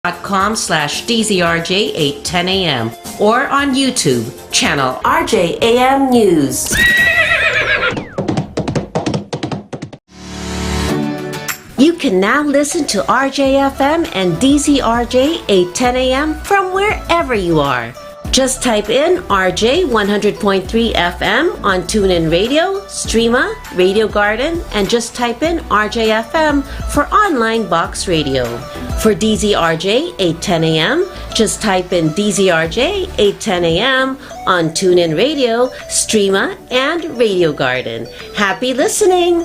facebook.com/DZRJ810am or on YouTube, channel RJAM News. You can now listen to RJFM and DZRJ 810am from wherever you are. Just type in RJ 100.3 FM on TuneIn Radio, Streama, Radio Garden, and just type in RJFM for online box radio. For DZRJ 810 AM, just type in DZRJ 810 AM on TuneIn Radio, Streama, and Radio Garden. Happy listening!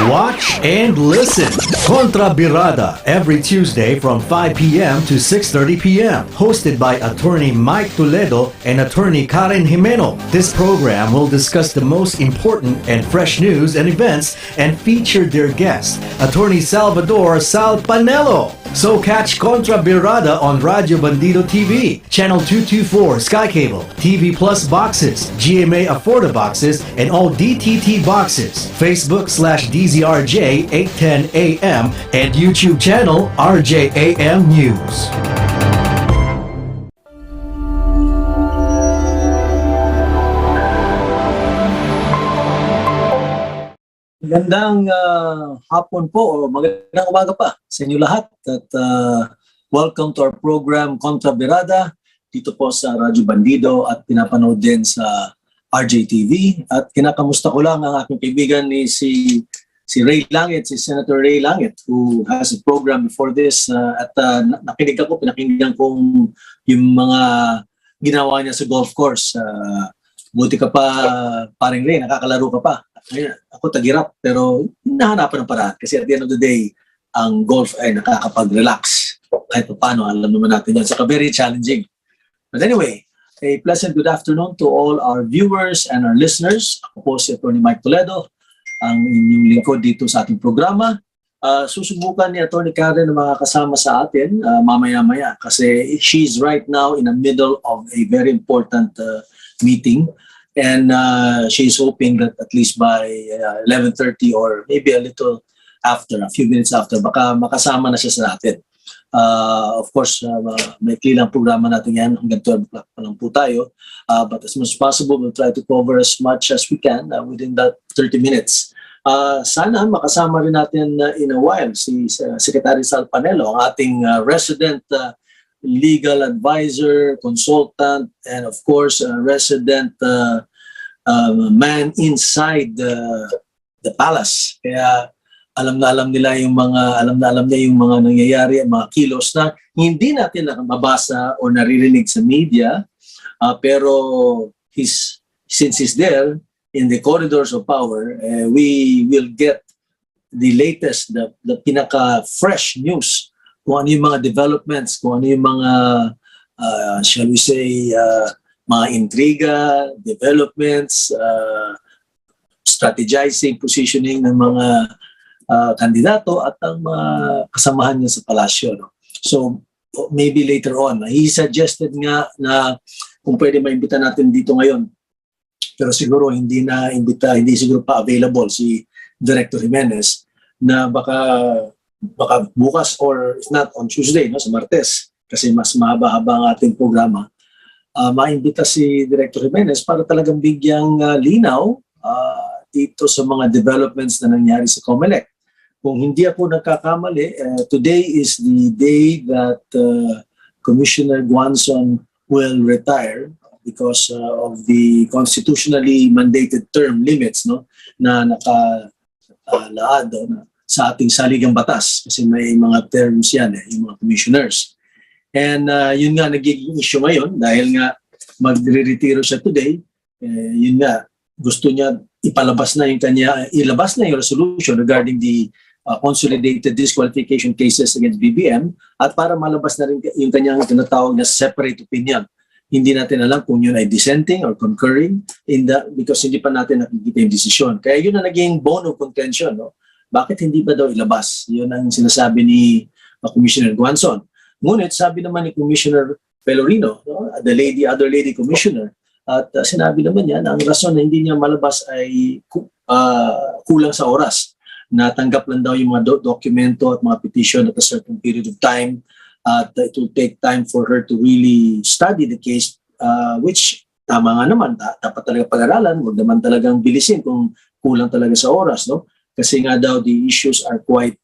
Watch and listen. Kontra Birada every Tuesday from 5 p.m. to 6:30 p.m. Hosted by Attorney Mike Toledo and Attorney Karen Jimeno. This program will discuss the most important and fresh news and events and feature their guest, Attorney Salvador Sal Panelo. So catch Kontra Birada on Radio Bandido TV, Channel 224 Sky Cable, TV Plus boxes, GMA Afforda boxes, and all DTT boxes. Facebook/DZRJ 810 AM and YouTube channel RJAM News. Magandang hapon po o magandang umaga pa sa inyo lahat at welcome to our program Kontra Birada dito po sa Radyo Bandido at pinapanood din sa RJTV at kinakamusta ko lang ang aking kaibigan ni si Ray Langit, si Senator Ray Langit who has a program before this at pinakinggan kong yung mga ginawa niya sa golf course. Buti ka pa, paring Ray, nakakalaro ka pa. Ako tagirap, pero hinahanapan ng paraan. Kasi at the end of the day, ang golf ay nakakapag-relax. Kahit pa paano, alam naman natin yan. Saka very challenging. But anyway, a pleasant good afternoon to all our viewers and our listeners. Ako po si Atty. Mike Toledo, ang inyong lingkod dito sa ating programa. Susubukan ni Atty. Karen na makakasama sa atin mamaya-maya kasi she's right now in the middle of a very important meeting. And she's hoping that at least by 11:30 or maybe a little after, a few minutes after, baka makasama na siya sa atin. Of course, may kilang programa natin yan. Hanggang 12 o'clock pa lang po tayo. But as much as possible, we'll try to cover as much as we can within that 30 minutes. Sana makasama rin natin in a while si Secretary Sal Panelo, ang ating resident legal advisor, consultant, and of course, resident man inside the palace. Kaya alam na niya yung mga nangyayari, mga kilos na hindi natin mabasa o naririnig sa media, pero since he's there in the corridors of power, we will get the latest, the pinaka-fresh news kung ano yung mga developments, kung ano yung mga, shall we say, mga intriga, developments, strategizing, positioning ng mga kandidato at ang mga kasamahan niya sa palasyo. No? So, maybe later on, he suggested nga na kung pwede maimbita natin dito ngayon, pero siguro hindi siguro pa available si Director Jimenez na baka bukas or if not on Tuesday, no, sa Martes, kasi mas mahaba-haba ang ating programa, maimbita si Director Jimenez para talagang bigyang linaw dito sa mga developments na nangyari sa COMELEC. Kung hindi ako nagkakamali, today is the day that Commissioner Guanzon will retire because of the constitutionally mandated term limits, no, na nakalaad sa ating saligang batas kasi may mga terms yan, yung mga commissioners. And yun nga nagiging issue ngayon dahil nga magre-retiro siya today, yun nga gusto niya ilabas na yung resolution regarding the consolidated disqualification cases against BBM at para malabas na rin yung kanyang tinatawag na separate opinion. Hindi natin alam kung yun ay dissenting or concurring because hindi pa natin nakikita yung desisyon. Kaya yun na naging bone of contention, no? Bakit hindi ba daw ilabas? Yun ang sinasabi ni Commissioner Guanzon. Ngunit sabi naman ni Commissioner Pelorino, no, the other lady commissioner, at sinabi naman niya na ang rason na hindi niya malabas ay kulang sa oras. natanggap lang daw yung mga dokumento at mga petition at a certain period of time. At it will take time for her to really study the case, which tama nga naman, dapat talaga pag-aralan, huwag naman talagang bilisin kung kulang talaga sa oras, no? Kasi nga daw the issues are quite,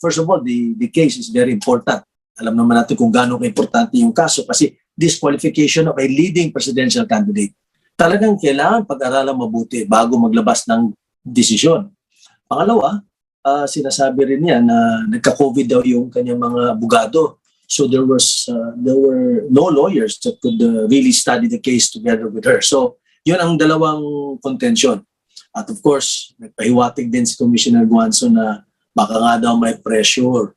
first of all, the case is very important. Alam naman natin kung gaano ka-importante yung kaso kasi disqualification of a leading presidential candidate. Talagang kailangan pag-aralan mabuti bago maglabas ng desisyon. Pangalawa, sinasabi rin niya na nagka-COVID daw yung kanyang mga abogado. So there were no lawyers that could really study the case together with her. So yun ang dalawang contention. At of course, nagpahiwatig din si Commissioner Guanzo na baka nga daw may pressure.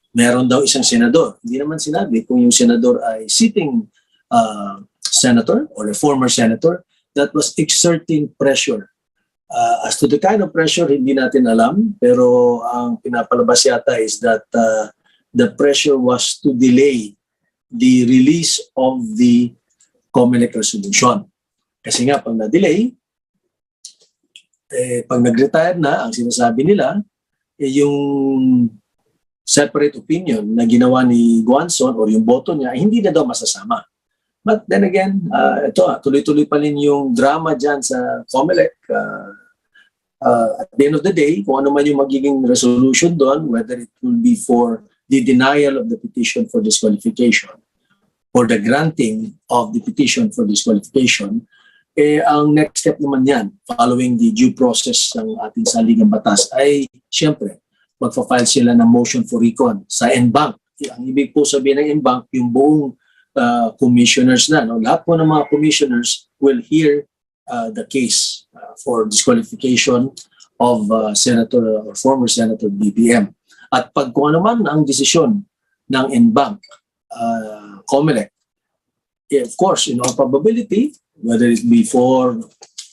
Meron daw isang senador. Hindi naman sinabi kung yung senador ay sitting senator or a former senator that was exerting pressure. As to the kind of pressure, hindi natin alam. Pero ang pinapalabas yata is that the pressure was to delay the release of the COMELEC resolution. Kasi nga, pag na-delay, pag nag-retire na, ang sinasabi nila, yung separate opinion na ginawa ni Guanzon or yung boto niya, hindi na daw masasama. But then again, tuloy-tuloy pa rin yung drama dyan sa COMELEC. At the end of the day, kung ano man yung magiging resolution doon, whether it will be for the denial of the petition for disqualification or the granting of the petition for disqualification, ang next step naman yan, following the due process ng ating saligang batas, ay siyempre, magpa-file sila ng motion for recon sa NBank. Ang ibig po sabihin ng NBank, yung buong commissioners na, no? Lahat po ng mga commissioners will hear the case for disqualification of Senator or former Senator BBM. At pag kung ano man ang desisyon ng NBank, COMELEC, of course, in all probability, whether it be for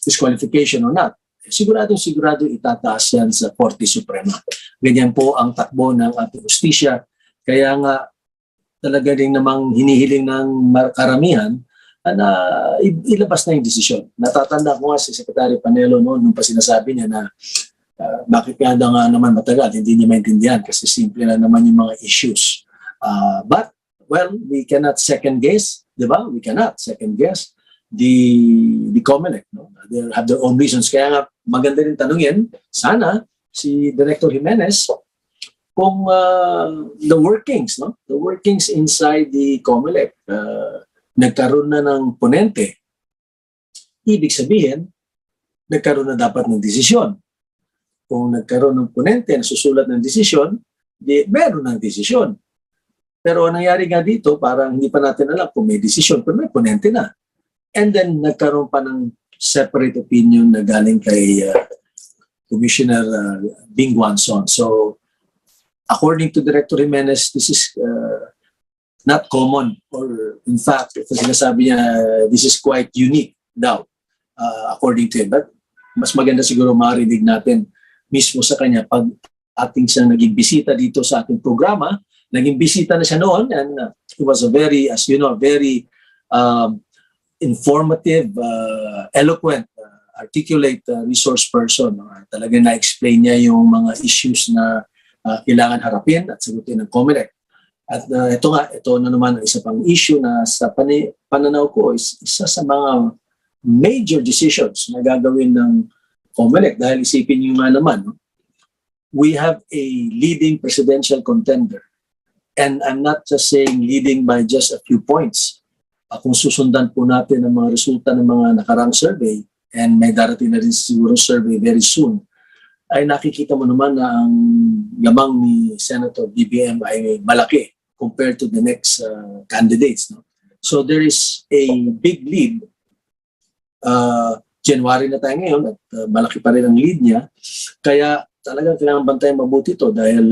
disqualification or not, sigurado itataas yan sa Korte Suprema. Ganyan po ang takbo ng ating justisya. Kaya nga talaga rin namang hinihiling ng karamihan na ilabas na yung desisyon. Natatanda ko nga si Secretary Panelo noon nung pa sinasabi niya na bakit nga naman matagal, hindi niya maintindihan kasi simple na naman yung mga issues. But, well, we cannot second guess, di ba? We cannot second guess the COMELEC. No? They have their own reasons. Kaya nga maganda rin tanungin, sana si Director Jimenez kung the workings, no? The workings inside the COMELEC, nagkaroon na ng ponente. Ibig sabihin, nagkaroon na dapat ng desisyon. Kung nagkaroon ng ponente na susulat ng desisyon, meron ng desisyon. Pero ang nangyari nga dito, parang hindi pa natin alam kung may desisyon, pero may ponente na. And then nagkaroon pa ng separate opinion na galing kay Commissioner Bing Guanzon. So, according to Director Jimenez, this is not common, or in fact, ito sinasabi niya, this is quite unique daw, according to him. But mas maganda siguro marinig natin mismo sa kanya pag ating siyang naging bisita dito sa ating programa. Naging bisita na siya noon, and he was a very, as you know, very informative, eloquent, articulate resource person. Talagang na-explain niya yung mga issues na kailangan harapin at sagutin ng COMELEC. At ito na naman isa pang issue na sa pananaw ko is isa sa mga major decisions na gagawin ng COMELEC dahil isipin niyo nga naman, no? We have a leading presidential contender, and I'm not just saying leading by just a few points. Kung susundan po natin ang mga resulta ng mga nakarang survey, and may darating na rin siguro survey very soon, ay nakikita mo naman na ang lamang ni Senator BBM ay malaki compared to the next candidates. No? So there is a big lead. January na tayo ngayon at malaki pa rin ang lead niya. Kaya talagang kailangan bantayan mabuti ito dahil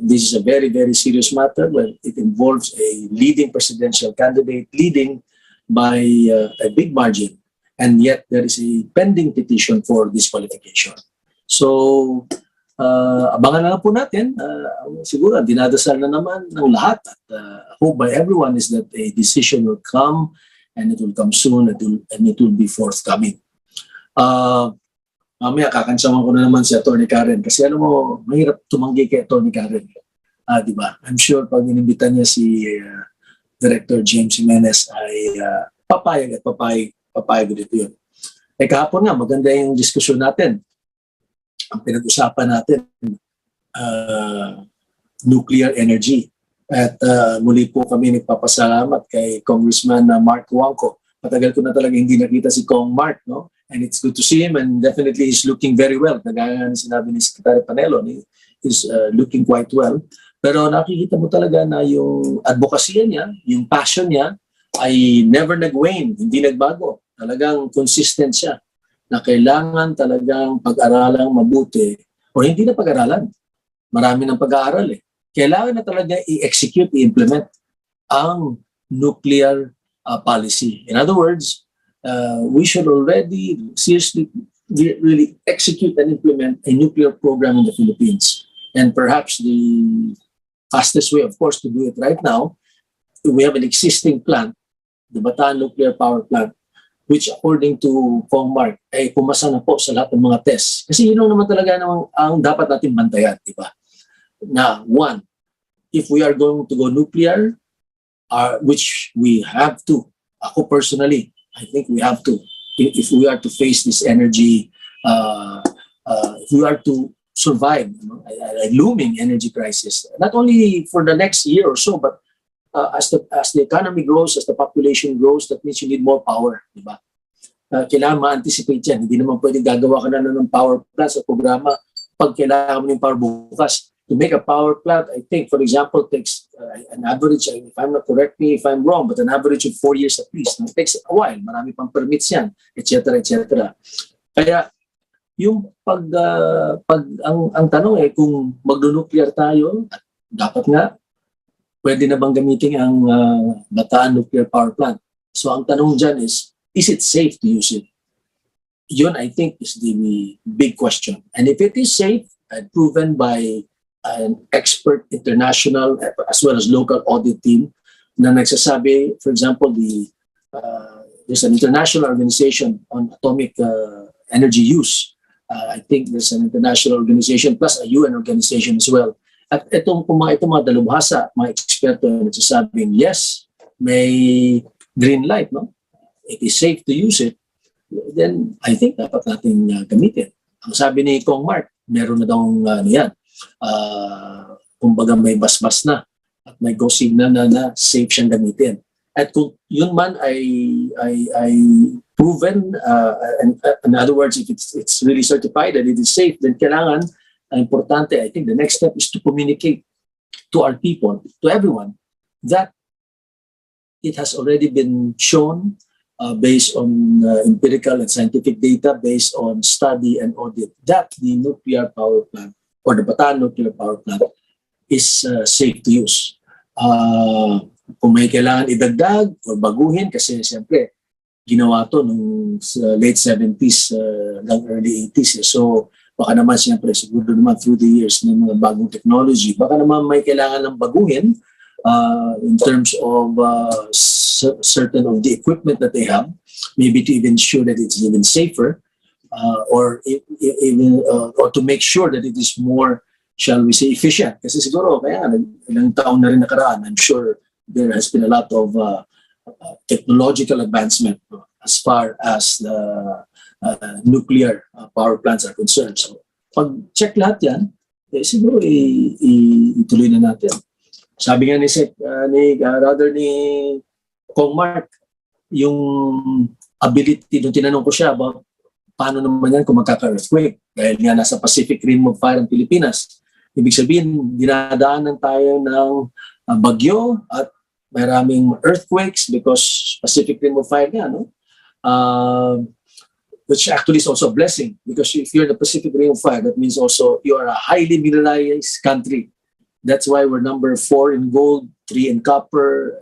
this is a very, very serious matter when it involves a leading presidential candidate leading by a big margin. And yet there is a pending petition for disqualification. So, abangan na lang po natin. Siguro, dinadasal na naman ng lahat. At hope by everyone is that a decision will come and it will come soon and it will be forthcoming. mamaya kakansawan ko na naman si Atty. Karen kasi alam mo, mahirap tumanggi kay Atty. Karen. Di ba? I'm sure pag inimbitan niya si Director James Jimenez ay papayag at papayag dito yun. Kahapon nga, maganda yung diskusyon natin. Ang pinag-usapan natin, nuclear energy. At muli po kami nagpapasalamat kay Congressman Mark Wangco. Matagal ko na talaga hindi nakita si Kong Mark, no? And it's good to see him and definitely he's looking very well. Nagaya na sinabi ni Secretary Panelo, he's looking quite well. Pero nakikita mo talaga na yung advocacy niya, yung passion niya ay never nag-wane, hindi nagbago. Talagang consistent siya na kailangan talagang pag-aralang mabuti o hindi na pag-aralan. Marami ng pag-aaral eh. Kailangan na talaga i-execute, i-implement ang nuclear policy. In other words, we should already seriously really execute and implement a nuclear program in the Philippines. And perhaps the fastest way, of course, to do it right now, we have an existing plant, the Bataan Nuclear Power Plant, which according to Kong Mark, ay pumasa na po sa lahat ng mga tests. Kasi yun naman talaga ang dapat natin bantayan, di ba? Na, one, if we are going to go nuclear, which we have to, ako personally, I think we have to, if we are to face this energy, if we are to survive a looming energy crisis, not only for the next year or so, but as the economy grows, as the population grows, that means you need more power, di ba? Kailangan ma-anticipate yan. Hindi naman pwede gagawa ka na ng power plant sa programa pag kailangan mo ng power bukas. To make a power plant, I think, for example, takes an average, if I'm not correct me if I'm wrong, but an average of 4 years at least. It takes a while. Marami pang permits yan, etc., etc. Kaya, yung ang tanong kung magno-nuclear tayo, dapat nga, pwede na bang gamitin ang Bataan Nuclear Power Plant? So ang tanong dyan is it safe to use it? Yun, I think, is the big question. And if it is safe and proven by an expert international as well as local audit team na nagsasabi, for example, there's an international organization on atomic energy use. I think there's an international organization plus a UN organization as well. At itong mga dalubhasa, mga eksperto na nagsasabing, yes, may green light, no? It is safe to use it. Then I think dapat natin gamitin. Ang sabi ni Kong Mark, meron na daw kumbaga may basbas na at may go signal na safe siyang gamitin. At kung yun man ay proven, in other words, if it's really certified that it is safe, then kailangan, importante, I think the next step is to communicate to our people, to everyone, that it has already been shown based on empirical and scientific data, based on study and audit, that the nuclear power plant or the Bataan Nuclear Power Plant is safe to use. Kung may kailangan idagdag o baguhin, kasi siyempre, ginawa to nung late 70s hanggang early 80s. So, baka naman siyempre, siguro naman through the years ng mga bagong technology, baka naman may kailangan ng baguhin in terms of certain of the equipment that they have, maybe to even ensure that it's even safer, or even or to make sure that it is more, shall we say, efficient. Kasi siguro, kaya ilang taon na rin nakaraan, I'm sure there has been a lot of technological advancement as far as the nuclear power plants are concerned. So, pag check lahat yan, siguro ituloy na natin. Sabi nga ni Kong Mark, yung ability, nung tinanong ko siya about paano naman yan kung magkaka-earthquake, dahil nga nasa Pacific Rim of Fire ang Pilipinas. Ibig sabihin, dinadaanan tayo ng bagyo at maraming earthquakes because Pacific Rim of Fire nga, no? Which actually is also a blessing, because if you're in the Pacific Ring of Fire, that means also you are a highly mineralized country. That's why we're number 4 in gold, 3 in copper,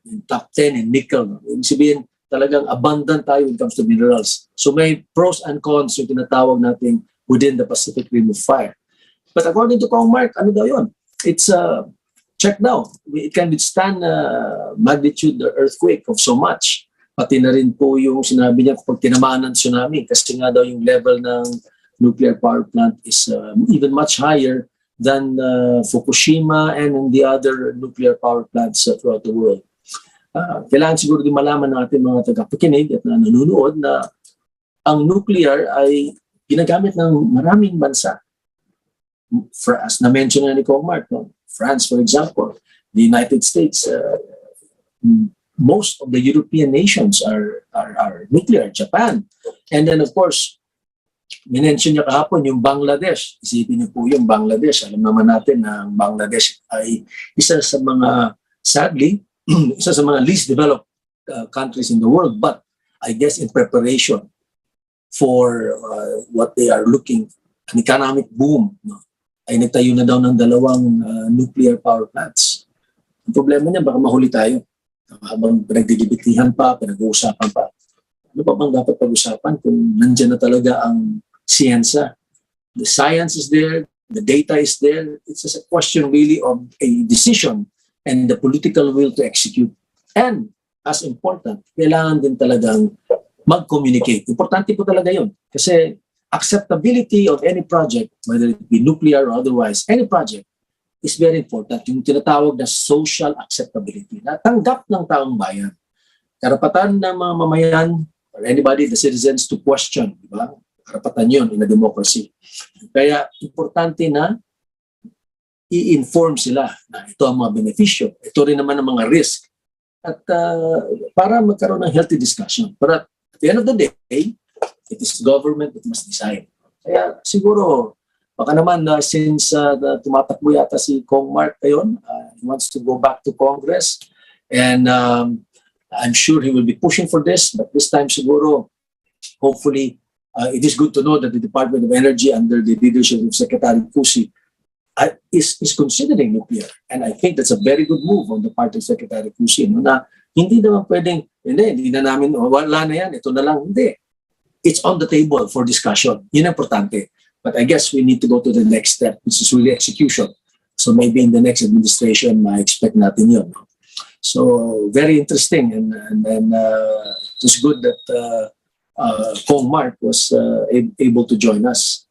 in top 10 in nickel. Ibig sabihin, talagang abundant tayo when it comes to minerals. So may pros and cons yung tinatawag natin within the Pacific Ring of Fire. But according to Kong Mark, ano daw yun? It's check now. It can withstand magnitude earthquake of so much. Pati na rin po yung sinabi niya kapag tinamaan ng tsunami, kasi nga daw yung level ng nuclear power plant is even much higher than Fukushima and the other nuclear power plants throughout the world. Kailangan siguro din malaman ng ating mga tagapakinig at na nanonood na ang nuclear ay ginagamit ng maraming bansa. As na-mention na ni Mark, no? France, for example, the United States, most of the European nations are nuclear, Japan. And then, of course, minention niya kahapon yung Bangladesh. Isipin niyo po yung Bangladesh. Alam naman natin na ang Bangladesh ay isa sa mga, sadly, isa sa mga least developed countries in the world. But I guess in preparation for what they are looking, an economic boom, no? Ay nagtayo na daw ng 2 nuclear power plants. Ang problema niya, baka mahuli tayo. Habang pinagdidibitihan pa, pinag-uusapan pa. Ano pa bang dapat pag-usapan kung nandyan na talaga ang siyensya? The science is there, the data is there. It's just a question really of a decision and the political will to execute. And as important, kailangan din talagang mag-communicate. Importante po talaga yun. Kasi acceptability of any project, whether it be nuclear or otherwise, any project, is very important. Yung tinatawag na social acceptability, na tanggap ng taong bayan. Karapatan ng mga mamayan or anybody, the citizens, to question. Diba? Karapatan yun in a democracy. Kaya importante na i-inform sila na ito ang mga benepisyo. Ito rin naman ang mga risk. At para magkaroon ng healthy discussion. But at the end of the day, it is government that must decide. Kaya siguro, baka naman since tumatakbo yata si Mark ngayon, he wants to go back to Congress and I'm sure he will be pushing for this, but this time siguro, hopefully, it is good to know that the Department of Energy under the leadership of Secretary Cusi is considering nuclear. And I think that's a very good move on the part of Secretary Cusi, no, na hindi naman pwedeng, hindi na namin, wala na yan, ito na lang, hindi. It's on the table for discussion. Yun ang importante. But I guess we need to go to the next step, which is really execution. So maybe in the next administration, ma-expect natin yun. So very interesting. And it was good that Mark was able to join us.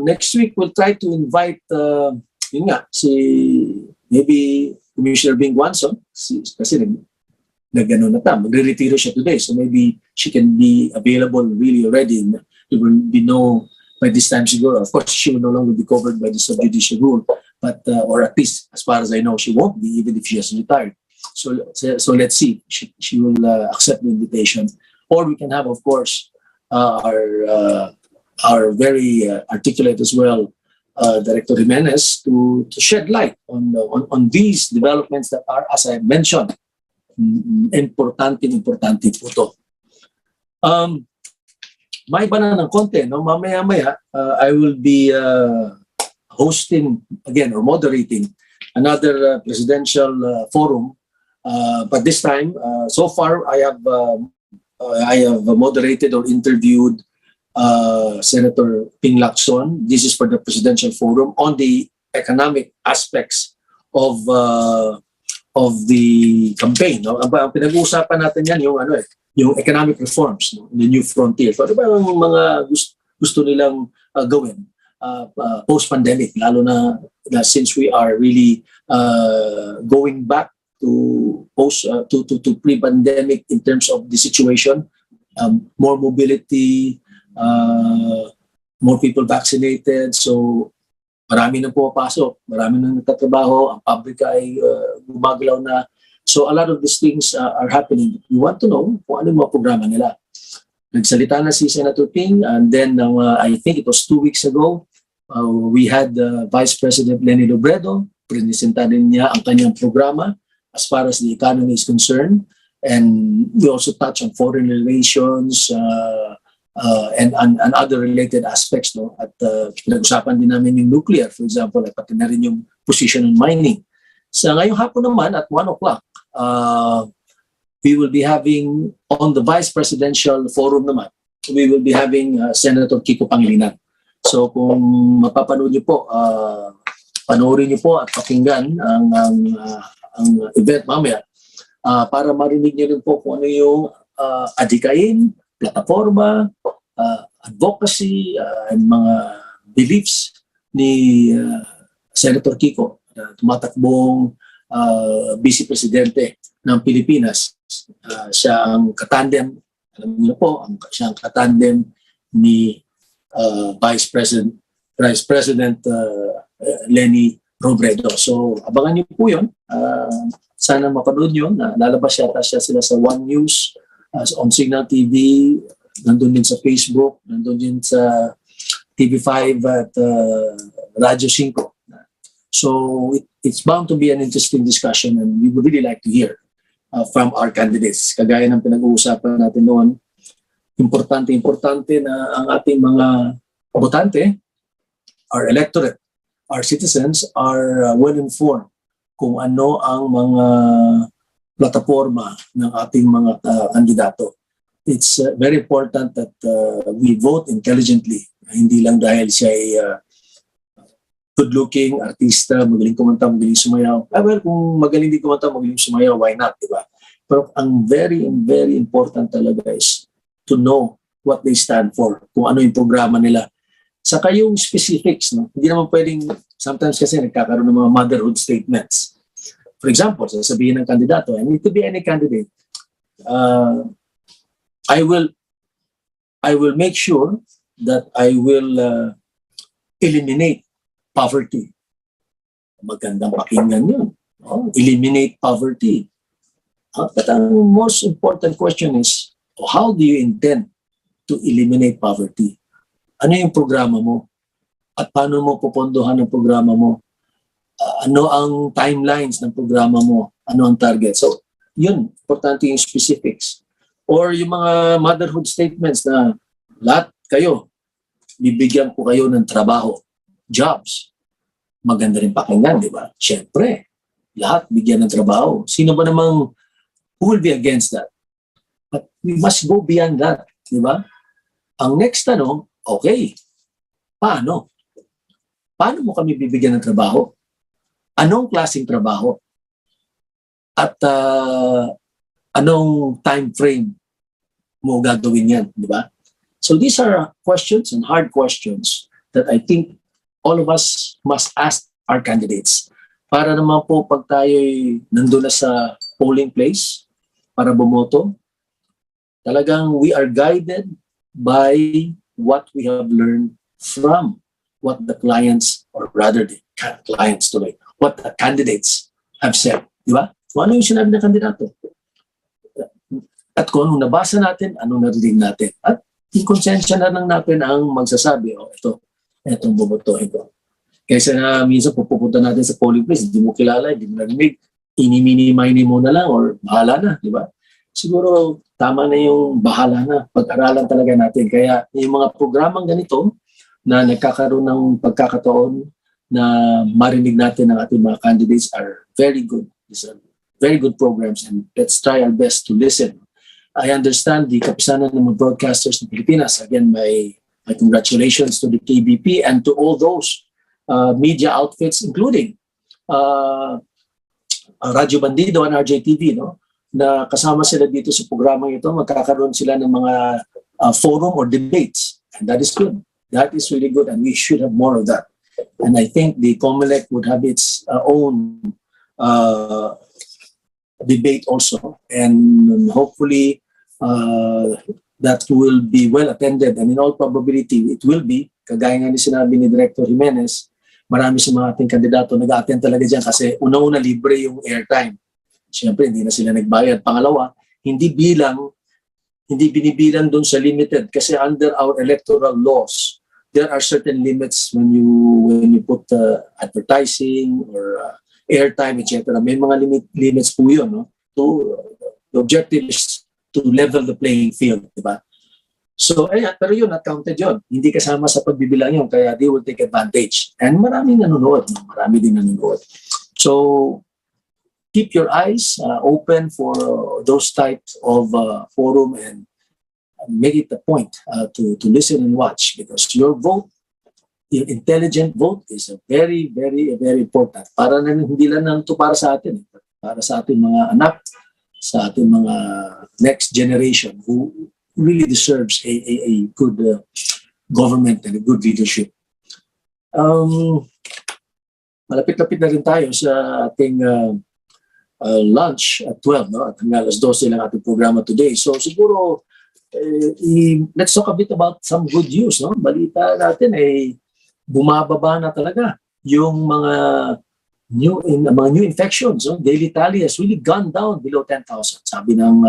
Next week, we'll try to invite, maybe Commissioner Bing Wanson, kasi nag-ano na ta, magre-retiro siya today. So maybe she can be available really already. There will be no, by this time siguro, of course, she will no longer be covered by the subjudicial rule, but, or at least, as far as I know, she won't be, even if she has retired. So let's see. She will accept the invitation. Or we can have, of course, our very articulate as well, Director Jimenez, to shed light on these developments that are, as I mentioned, importante po ito. May iba na ng konti, no? Mamaya-maya, I will be hosting again or moderating another presidential forum. But this time, so far, I have moderated or interviewed Senator Ping Lacson. This is for the presidential forum on the economic aspects of the campaign. No? Ang pinag-uusapan natin yan yung economic reforms, no? The new frontier. So, ano ba ang mga gusto nilang gawin post-pandemic, lalo na since we are really going back to pre-pandemic in terms of the situation, more mobility, more people vaccinated, so marami nang pumapasok, marami nang nagtatrabaho, ang pabrika ay gumagalaw na. So a lot of these things are happening. We want to know kung ano yung mga programa nila. Nagsalita na si Senator Ping, and then I think it was 2 weeks ago, we had Vice President Lenny Robredo. Presenta din niya ang kanyang programa as far as the economy is concerned. And we also touch on foreign relations, and other related aspects, no? At pinag-usapan din namin yung nuclear, for example, at pati na rin yung position on mining. Sa ngayong hapon naman at 1 o'clock, we will be having on the Vice Presidential Forum naman, we will be having Senator Kiko Pangilinan. So kung mapapanood niyo po, panoorin niyo po at pakinggan ang event mamaya, para marinig niyo rin po kung ano yung adhikain, plataforma, advocacy and mga beliefs ni Senator Kiko na tumatakbong Vice Presidente ng Pilipinas. Siya ang katandem, alam niyo po, siya ang katandem ni Vice President Leni Robredo. So, abangan niyo po yun. Sana mapanood nyo. Lalabas yata sila sa One News, on Signal TV, nandun din sa Facebook, nandun din sa TV5 at Radyo 5. So, it's bound to be an interesting discussion and we would really like to hear from our candidates. Kagaya ng pinag-uusapan natin noon, importante na ang ating mga botante, our electorate, our citizens are well-informed kung ano ang mga plataforma ng ating mga kandidato. It's very important that we vote intelligently. Hindi lang dahil siya ay good-looking, artista, magaling kumanta, magaling sumayaw. Well, kung magaling din kumanta, magaling sumayaw, why not, di ba? Pero ang very important talaga is to know what they stand for, kung ano yung programa nila. Saka yung specifics, no? Hindi naman pwedeng, sometimes kasi nagkakaroon ng mga motherhood statements. For example, sasabihin ng kandidato, and it could be any candidate, I will make sure that I will eliminate poverty. Magandang pakinggan yun. Eliminate poverty. But ang most important question is, how do you intend to eliminate poverty? Ano yung programa mo? At paano mo pupondohan ang programa mo? Ano ang timelines ng programa mo? Ano ang target? So, yun, importante yung specifics. Or yung mga motherhood statements na lahat kayo, bibigyan ko kayo ng trabaho, jobs. Maganda rin pakinggan, di ba? Siyempre, lahat bigyan ng trabaho. Sino ba namang who will be against that? But we must go beyond that, di ba? Ang next tanong, okay, paano? Paano mo kami bibigyan ng trabaho? Anong klaseng trabaho? At anong time frame mo gagawin yan, di ba? So these are questions and hard questions that I think all of us must ask our candidates. Para naman po pag tayo'y nandun na sa polling place para bumoto, talagang we are guided by what we have learned from what the clients, or rather the clients tuloy, what the candidates have said. Di ba? Kung ano yung sinabi ng kandidato. At kung anong nabasa natin, anong narinig natin. At ikonsensya na lang natin ang magsasabi, itong bubutuhin ko. Kaysa na minsan pupunta natin sa polling place, hindi mo kilala, hindi mo narinig, ini-mini-mini mo na lang or bahala na, di ba? Siguro tama na yung bahala na, pag-aralan talaga natin. Kaya yung mga programang ganito na nagkakaroon ng pagkakataon na marinig natin ang ating mga candidates are very good. These are very good programs and let's try our best to listen. I understand the kapisanan ng mga broadcasters ng Pilipinas. Again, my congratulations to the KBP and to all those media outfits, including Radyo Bandido and RJTV, no? Na kasama sila dito sa programang ito. Magkakaroon sila ng mga forum or debates. And that is good. That is really good and we should have more of that. And I think the COMELEC would have its own debate also, and hopefully that will be well attended, and in all probability it will be. Kagaya nga ni sinabi ni Director Jimenez, marami sa mga ating kandidato nag-attend talaga dyan kasi una-una libre yung airtime. Siyempre hindi na sila nagbayad. Pangalawa, hindi binibilang doon sa limited kasi under our electoral laws there are certain limits when you put advertising or airtime, etc. May mga limits po yun. No? The objective is to level the playing field. Diba? So, pero yun, not counted yun. Hindi kasama sa pagbibilang yun, kaya they will take advantage. And marami din nanonood. So, keep your eyes open for those types of forum and make it a point to listen and watch because your vote, your intelligent vote is a very, very, very important. Para na hindi lang ito para sa atin, para sa ating mga anak, sa ating mga next generation who really deserves a good government and a good leadership. Malapit-lapit na rin tayo sa ating lunch at 12, no? At hanggang alas 12 lang ating programa today. So siguro, let's talk a bit about some good news, no? Balita natin ay bumababa na talaga yung mga new infections. No? Daily tally has really gone down below 10,000. Sabi ng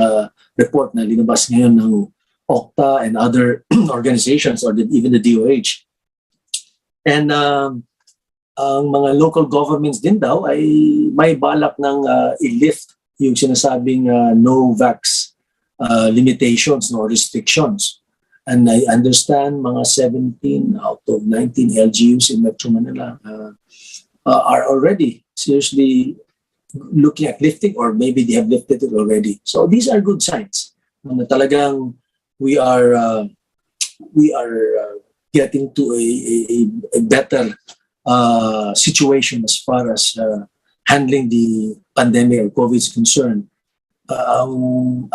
report na linabas ngayon ng OCTA and other organizations or even the DOH. And ang mga local governments din daw ay may balak ng i-lift yung sinasabing no-vax limitations, no restrictions. And I understand mga 17 out of 19 LGUs in Metro Manila are already seriously looking at lifting, or maybe they have lifted it already. So these are good signs na talagang we are getting to a better situation as far as handling the pandemic or COVID is concerned. Ang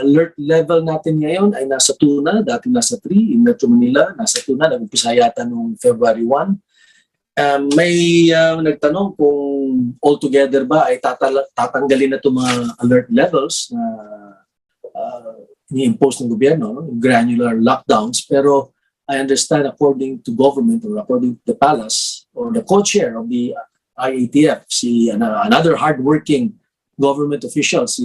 alert level natin ngayon ay nasa 2 na, dati nasa 3 in Metro Manila, nasa 2 na, nag-umpisa yata noong February 1. May nagtanong kung altogether ba ay tatanggalin na itong mga alert levels na ni-impose ng gobyerno, no? Granular lockdowns, pero I understand according to government or according to the palace or the co-chair of the IATF, another hardworking government official, si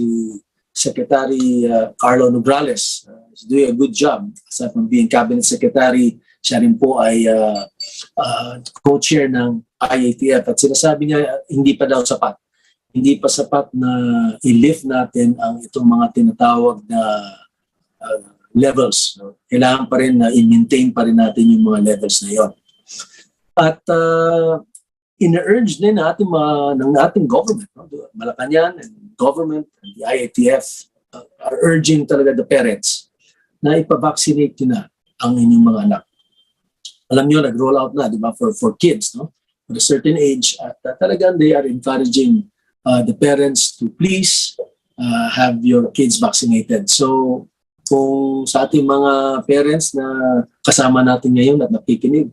Secretary Carlo Nograles, is doing a good job. Aside from being cabinet secretary, siya rin po ay co-chair ng IATF. At sinasabi niya, hindi pa daw sapat. Hindi pa sapat na i-lift natin ang itong mga tinatawag na levels. Kailangan pa rin na i-maintain pa rin natin yung mga levels na yon. At ina-urge din natin ng ating government, no? Malacanang and government and the IATF are urging talaga the parents na ipavaccinate nyo na ang inyong mga anak. Alam nyo, nag-roll out na, di ba, for kids, no? At a certain age, at talagang they are encouraging the parents to please have your kids vaccinated. So, kung sa ating mga parents na kasama natin ngayon at nakikinig,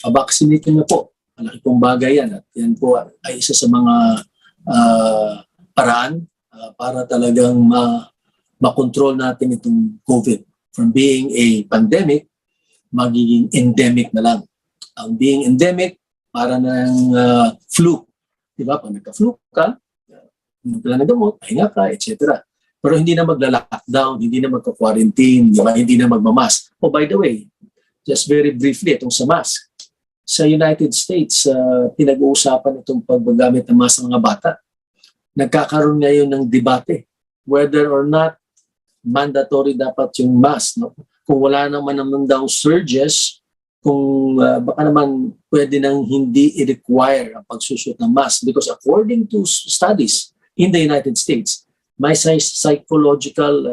vaccinate na po. Malaki pong bagay yan. At yan po ay isa sa mga paraan para talagang makontrol natin itong COVID. From being a pandemic, magiging endemic na lang. Ang being endemic, para ng flu. Diba? Pag nagka-flu ka, hindi ka na gamot, pahinga ka, etc. Pero hindi na magla-lockdown, hindi na magka-quarantine, hindi na magmamask. Oh, by the way, just very briefly, itong sa mask. Sa United States, pinag-uusapan itong paggamit ng mask ng mga bata. Nagkakaroon ngayon ng debate whether or not mandatory dapat yung mask. No? Kung wala naman daw surges, kung baka naman pwede nang hindi i-require ang pagsusuot ng mask. Because according to studies in the United States, may psychological,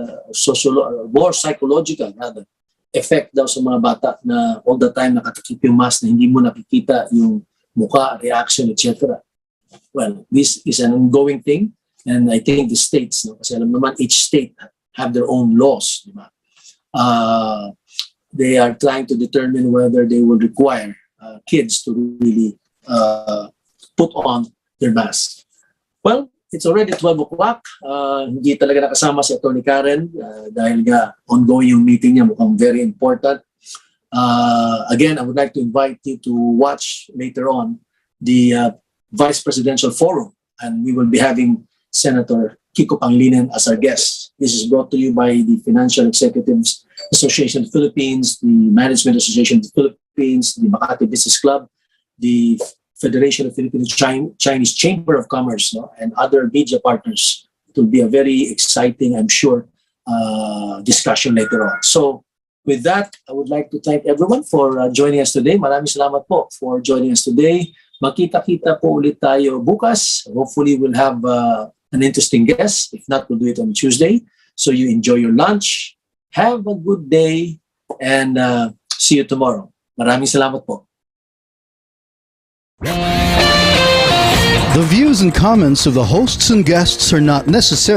more psychological rather, effect daw sa mga bata na all the time nakatakip yung mask na hindi mo nakikita yung mukha, reaction, etc. Well, this is an ongoing thing, and I think the states, no, kasi alam naman each state have their own laws, di ba? They are trying to determine whether they will require kids to really put on their mask. Well, it's already 12 o'clock. Hindi talaga nakasama si Atty. Karen dahil nga ongoing yung meeting niya, mukhang very important. Again, I would like to invite you to watch later on the Vice Presidential Forum, and we will be having Senator Kiko Pangilinan as our guest. This is brought to you by the Financial Executives Association of the Philippines, the Management Association of the Philippines, the Makati Business Club, the Federation of Filipino Chinese Chamber of Commerce, no, and other media partners. It will be a very exciting, I'm sure, discussion later on. So with that, I would like to thank everyone for joining us today. Maraming salamat po for joining us today. Makita-kita po ulit tayo bukas. Hopefully we'll have an interesting guest. If not, we'll do it on Tuesday. So you enjoy your lunch. Have a good day and see you tomorrow. Maraming salamat po. The views and comments of the hosts and guests are not necessarily